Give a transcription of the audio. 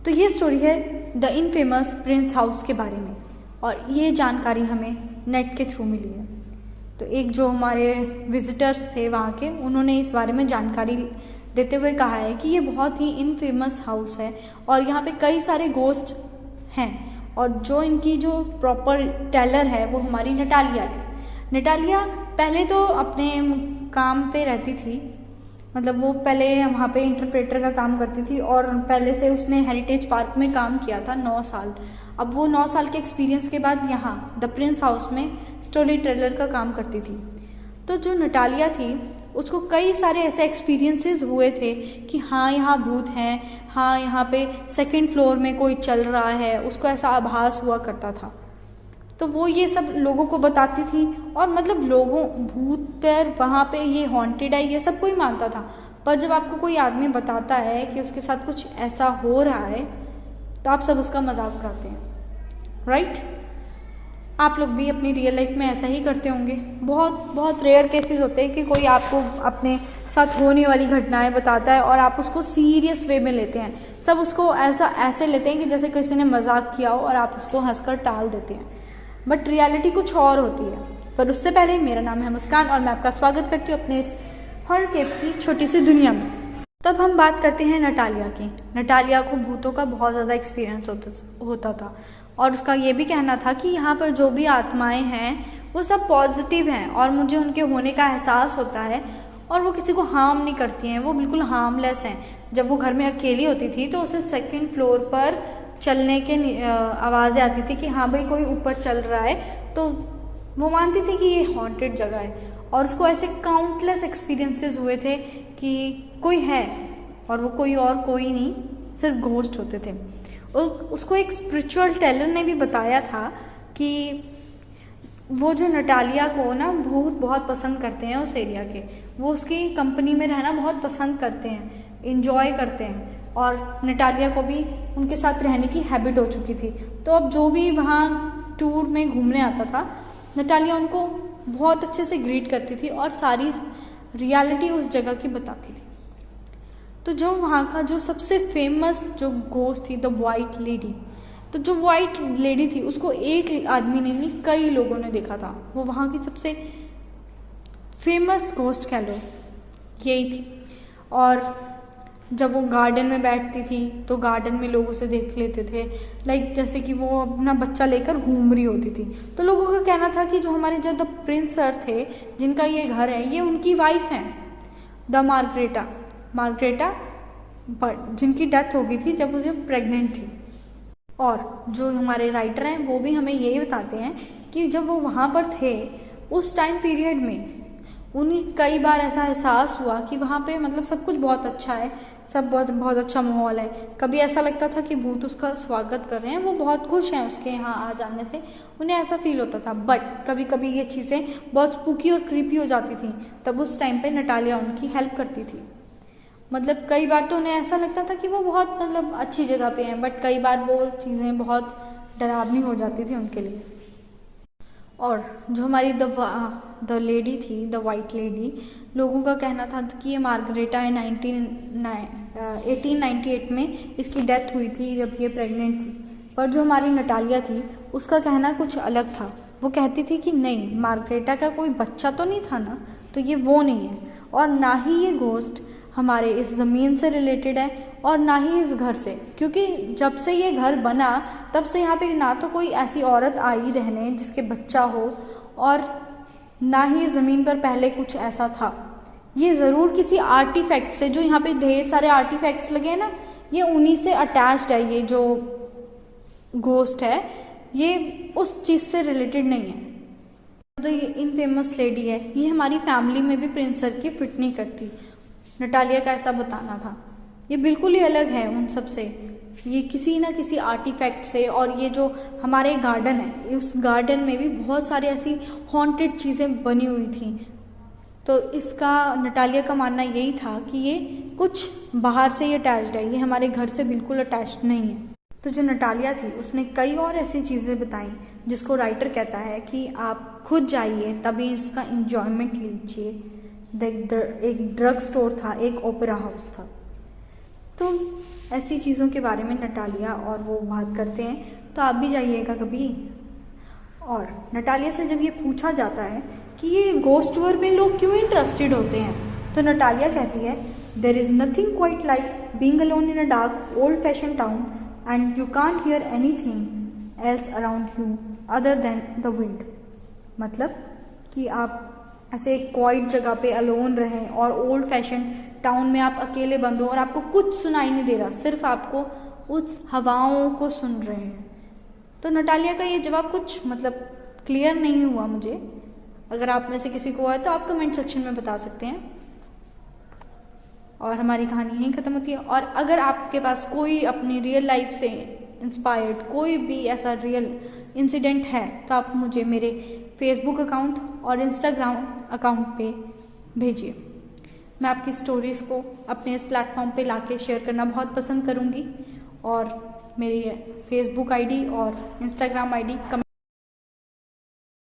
तो ये स्टोरी है द इनफेमस प्रिंस हाउस के बारे में, और ये जानकारी हमें नेट के थ्रू मिली है। तो एक जो हमारे विजिटर्स थे वहाँ के, उन्होंने इस बारे में जानकारी देते हुए कहा है कि ये बहुत ही इनफेमस हाउस है और यहाँ पे कई सारे गोस्ट हैं, और जो इनकी जो प्रॉपर टेलर है वो हमारी नटालिया है। नटालिया पहले तो अपने काम पे रहती थी, मतलब वो पहले वहाँ पे इंटरप्रेटर का काम करती थी, और पहले से उसने हेरिटेज पार्क में काम किया था 9 साल। अब वो 9 साल के एक्सपीरियंस के बाद यहाँ द प्रिंस हाउस में स्टोरी टेलर का काम करती थी। तो जो नटालिया थी उसको कई सारे ऐसे एक्सपीरियंसेस हुए थे कि हाँ यहाँ भूत हैं, हाँ यहाँ पे सेकंड फ्लोर में कोई चल रहा है, उसको ऐसा आभास हुआ करता था। तो वो ये सब लोगों को बताती थी, और मतलब लोगों भूत पर वहाँ पे ये हॉन्टेड है ये सब कोई मानता था। पर जब आपको कोई आदमी बताता है कि उसके साथ कुछ ऐसा हो रहा है तो आप सब उसका मजाक उड़ाते हैं, राइट? आप लोग भी अपनी रियल लाइफ में ऐसा ही करते होंगे। बहुत बहुत रेयर केसेस होते हैं कि कोई आपको अपने साथ होने वाली घटनाएं बताता है और आप उसको सीरियस वे में लेते हैं। सब उसको ऐसे लेते हैं कि जैसे किसी ने मजाक किया हो, और आप उसको हंसकर टाल देते हैं, बट रियलिटी कुछ और होती है। पर उससे पहले मेरा नाम है मुस्कान और मैं आपका स्वागत करती हूँ अपने इस हॉरर केव्स की छोटी सी दुनिया में। तब हम बात करते हैं नटालिया की। नटालिया को भूतों का बहुत ज़्यादा एक्सपीरियंस होता था, और उसका ये भी कहना था कि यहाँ पर जो भी आत्माएं हैं वो सब पॉजिटिव हैं, और मुझे उनके होने का एहसास होता है, और वो किसी को हार्म नहीं करती हैं, वो बिल्कुल हार्मलेस हैं। जब वो घर में अकेली होती थी तो उसे सेकंड फ्लोर पर चलने के आवाज़ें आती थी कि हाँ भाई कोई ऊपर चल रहा है, तो वो मानती थी कि ये हॉन्टेड जगह है। और उसको ऐसे काउंटलेस एक्सपीरियंसेस हुए थे कि कोई है, और वो कोई नहीं, सिर्फ घोस्ट होते थे। और उसको एक स्पिरिचुअल टेलर ने भी बताया था कि वो जो नटालिया को ना भूत बहुत पसंद करते हैं उस एरिया के, वो उसकी कंपनी में रहना बहुत पसंद करते हैं, इंजॉय करते हैं, और नटालिया को भी उनके साथ रहने की हैबिट हो चुकी थी। तो अब जो भी वहाँ टूर में घूमने आता था, नटालिया उनको बहुत अच्छे से ग्रीट करती थी और सारी रियलिटी उस जगह की बताती थी। तो जो वहाँ का जो सबसे फेमस जो घोस्ट थी द वाइट लेडी, तो जो वाइट लेडी थी उसको एक आदमी ने नहीं कई लोगों ने देखा था। वो वहाँ की सबसे फेमस घोस्ट कह लो यही थी। और जब वो गार्डन में बैठती थी तो गार्डन में लोग उसे देख लेते थे, लाइक जैसे कि वो अपना बच्चा लेकर घूम रही होती थी। तो लोगों का कहना था कि जो हमारे जो द प्रिंस सर थे, जिनका ये घर है, ये उनकी वाइफ हैं, द मार्ग्रेटा, जिनकी डेथ हो गई थी जब वो प्रेग्नेंट थी। और जो हमारे राइटर हैं वो भी हमें यही बताते हैं कि जब वो वहाँ पर थे उस टाइम पीरियड में उन्हें कई बार ऐसा एहसास हुआ कि वहाँ पे मतलब सब कुछ बहुत अच्छा है, सब बहुत अच्छा माहौल है। कभी ऐसा लगता था कि भूत उसका स्वागत कर रहे हैं, वो बहुत खुश हैं उसके यहाँ आ जाने से, उन्हें ऐसा फील होता था। बट कभी कभी ये चीज़ें बहुत स्पूकी और क्रीपी हो जाती थी, तब उस टाइम पे नटालिया उनकी हेल्प करती थी। मतलब कई बार तो उन्हें ऐसा लगता था कि वो बहुत मतलब अच्छी जगह पे हैं, बट कई बार वो चीज़ें बहुत डरावनी हो जाती थी उनके लिए। और जो हमारी द लेडी थी, द वाइट लेडी, लोगों का कहना था कि ये मार्गरेटा है, 1898 में इसकी डेथ हुई थी जब ये प्रेग्नेंट थी। पर जो हमारी नटालिया थी उसका कहना कुछ अलग था। वो कहती थी कि नहीं, मार्गरेटा का कोई बच्चा तो नहीं था ना, तो ये वो नहीं है, और ना ही ये घोस्ट हमारे इस ज़मीन से रिलेटेड है और ना ही इस घर से, क्योंकि जब से ये घर बना तब से यहाँ पे ना तो कोई ऐसी औरत आई रहने जिसके बच्चा हो, और ना ही ज़मीन पर पहले कुछ ऐसा था। ये ज़रूर किसी आर्टिफैक्ट से, जो यहाँ पे ढेर सारे आर्टिफैक्ट्स लगे हैं ना, ये उन्हीं से अटैच्ड है। ये जो घोस्ट है ये उस चीज़ से रिलेटेड नहीं है। तो ये इनफेमस लेडी है, ये हमारी फैमिली में भी प्रिंस सर की फिट नहीं करती। नटालिया का ऐसा बताना था। ये बिल्कुल ही अलग है उन सब से, ये किसी ना किसी आर्टिफैक्ट से। और ये जो हमारे गार्डन है, उस गार्डन में भी बहुत सारी ऐसी हॉन्टेड चीज़ें बनी हुई थी। तो इसका नटालिया का मानना यही था कि ये कुछ बाहर से ही अटैच्ड है, ये हमारे घर से बिल्कुल अटैच्ड नहीं है। तो जो नटालिया थी उसने कई और ऐसी चीज़ें बताई जिसको राइटर कहता है कि आप खुद जाइए तभी इसका इंजॉयमेंट लीजिए। एक ड्रग स्टोर था, एक ओपेरा हाउस था। तो ऐसी चीज़ों के बारे में नटालिया और वो बात करते हैं, तो आप भी जाइएगा कभी। और नटालिया से जब ये पूछा जाता है कि ये घोस्ट टूर में लोग क्यों इंटरेस्टेड होते हैं, तो नटालिया कहती है, there is nothing quite like being alone in a dark old fashion town and you can't hear anything else around you other than the wind. मतलब कि आप ऐसे एक क्वाइट जगह पे अलोन रहें और ओल्ड फैशन टाउन में आप अकेले बंद हो और आपको कुछ सुनाई नहीं दे रहा, सिर्फ आपको उस हवाओं को सुन रहे हैं। तो नटालिया का ये जवाब कुछ मतलब क्लियर नहीं हुआ मुझे। अगर आप में से किसी को है तो आप कमेंट सेक्शन में बता सकते हैं। और हमारी कहानी यहीं ख़त्म होती है। और अगर आपके पास कोई अपनी रियल लाइफ से इंस्पायर्ड कोई भी ऐसा रियल इंसिडेंट है तो आप मुझे मेरे फेसबुक अकाउंट और इंस्टाग्राम अकाउंट पे भेजिए। मैं आपकी स्टोरीज़ को अपने इस प्लेटफॉर्म पे लाके शेयर करना बहुत पसंद करूँगी। और मेरी फेसबुक आईडी और इंस्टाग्राम आईडी